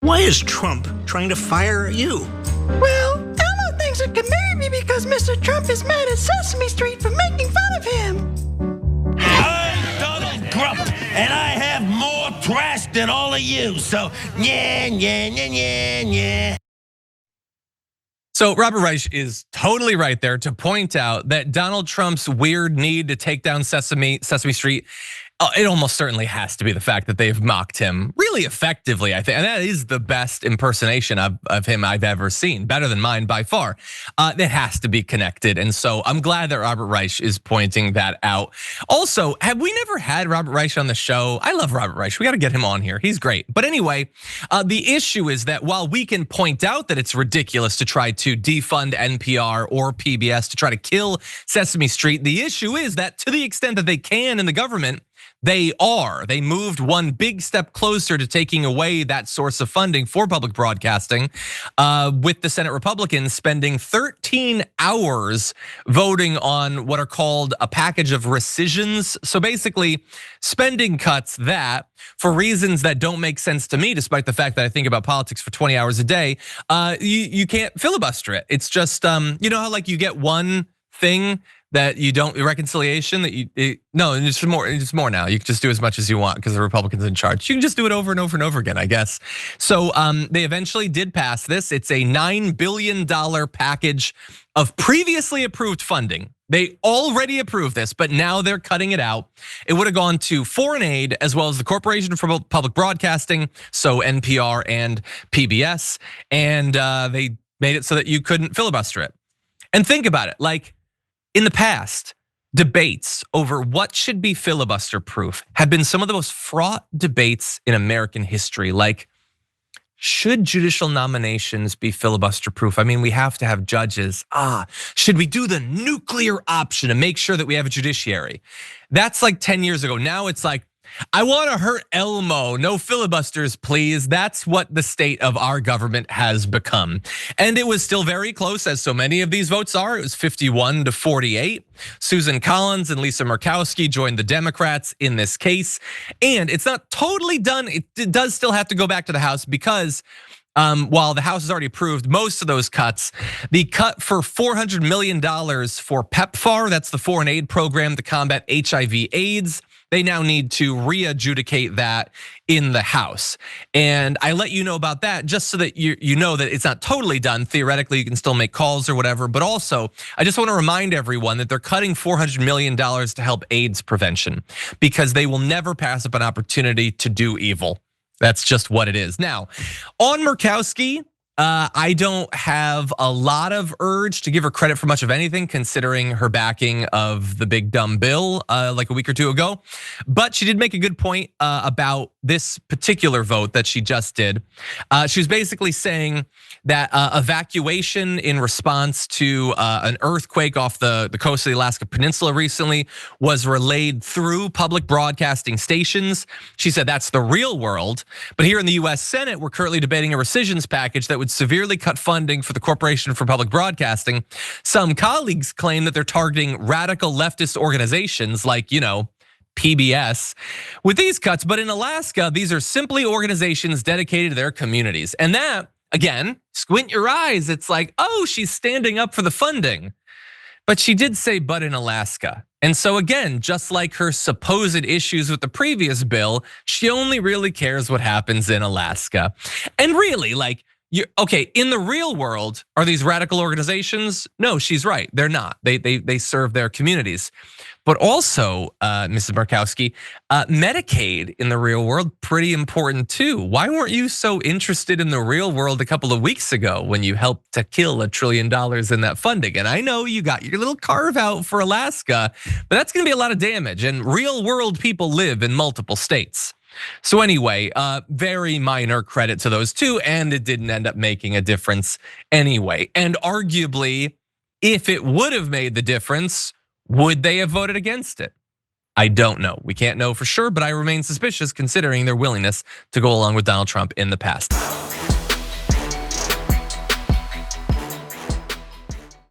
Why is Trump trying to fire you? Well, Elmo thinks it can marry me because Mr. Trump is mad at Sesame Street for making fun of him. I'm Donald Trump, and I have more trash than all of you, so yeah. So Robert Reich is totally right there to point out that Donald Trump's weird need to take down Sesame Street, it almost certainly has to be the fact that they've mocked him really effectively, I think. And that is the best impersonation of him I've ever seen, better than mine by far. That has to be connected. And so I'm glad that Robert Reich is pointing that out. Also, have we never had Robert Reich on the show? I love Robert Reich. We got to get him on here. He's great. But anyway, the issue is that while we can point out that it's ridiculous to try to defund NPR or PBS to try to kill Sesame Street, the issue is that to the extent that they can in the government, they moved one big step closer to taking away that source of funding for public broadcasting, with the Senate Republicans spending 13 hours voting on what are called a package of rescissions. So basically spending cuts that, for reasons that don't make sense to me, despite the fact that I think about politics for 20 hours a day, you can't filibuster it. It's just, you know how like you get one thing that you don't, reconciliation that no, it's more now. You can just do as much as you want because the Republicans in charge. You can just do it over and over and over again, I guess. So they eventually did pass this. It's a $9 billion package of previously approved funding. They already approved this, but now they're cutting it out. It would have gone to foreign aid as well as the Corporation for Public Broadcasting, so NPR and PBS, and they made it so that you couldn't filibuster it. And think about it, like, in the past, debates over what should be filibuster proof have been some of the most fraught debates in American history. Like, should judicial nominations be filibuster proof? I mean, we have to have judges. Should we do the nuclear option and make sure that we have a judiciary? That's like 10 years ago. Now it's like, I want to hurt Elmo, no filibusters, please. That's what the state of our government has become. And it was still very close, as so many of these votes are. It was 51-48. Susan Collins and Lisa Murkowski joined the Democrats in this case. And it's not totally done. It does still have to go back to the House because while the House has already approved most of those cuts, the cut for $400 million for PEPFAR, that's the foreign aid program to combat HIV/AIDS, they now need to re-adjudicate that in the House. And I let you know about that just so that you know that it's not totally done. Theoretically, you can still make calls or whatever. But also, I just want to remind everyone that they're cutting $400 million to help AIDS prevention because they will never pass up an opportunity to do evil. That's just what it is. Now, on Murkowski, I don't have a lot of urge to give her credit for much of anything, considering her backing of the big dumb bill like a week or two ago. But she did make a good point about this particular vote that she just did. She was basically saying that evacuation in response to an earthquake off the coast of the Alaska Peninsula recently was relayed through public broadcasting stations. She said that's the real world. But here in the US Senate, we're currently debating a rescissions package that would severely cut funding for the Corporation for Public Broadcasting. Some colleagues claim that they're targeting radical leftist organizations like, PBS with these cuts. But in Alaska, these are simply organizations dedicated to their communities. And that, again, squint your eyes, it's like, oh, she's standing up for the funding. But she did say, but in Alaska. And so again, just like her supposed issues with the previous bill, she only really cares what happens in Alaska. And really, like, okay, in the real world, are these radical organizations? No, she's right, they're not. They serve their communities. But also, Mrs. Murkowski, Medicaid in the real world, pretty important too. Why weren't you so interested in the real world a couple of weeks ago when you helped to kill $1 trillion in that funding? And I know you got your little carve out for Alaska, but that's gonna be a lot of damage. And real world people live in multiple states. So anyway, very minor credit to those two, and it didn't end up making a difference anyway. And arguably, if it would have made the difference, would they have voted against it? I don't know. We can't know for sure, but I remain suspicious considering their willingness to go along with Donald Trump in the past.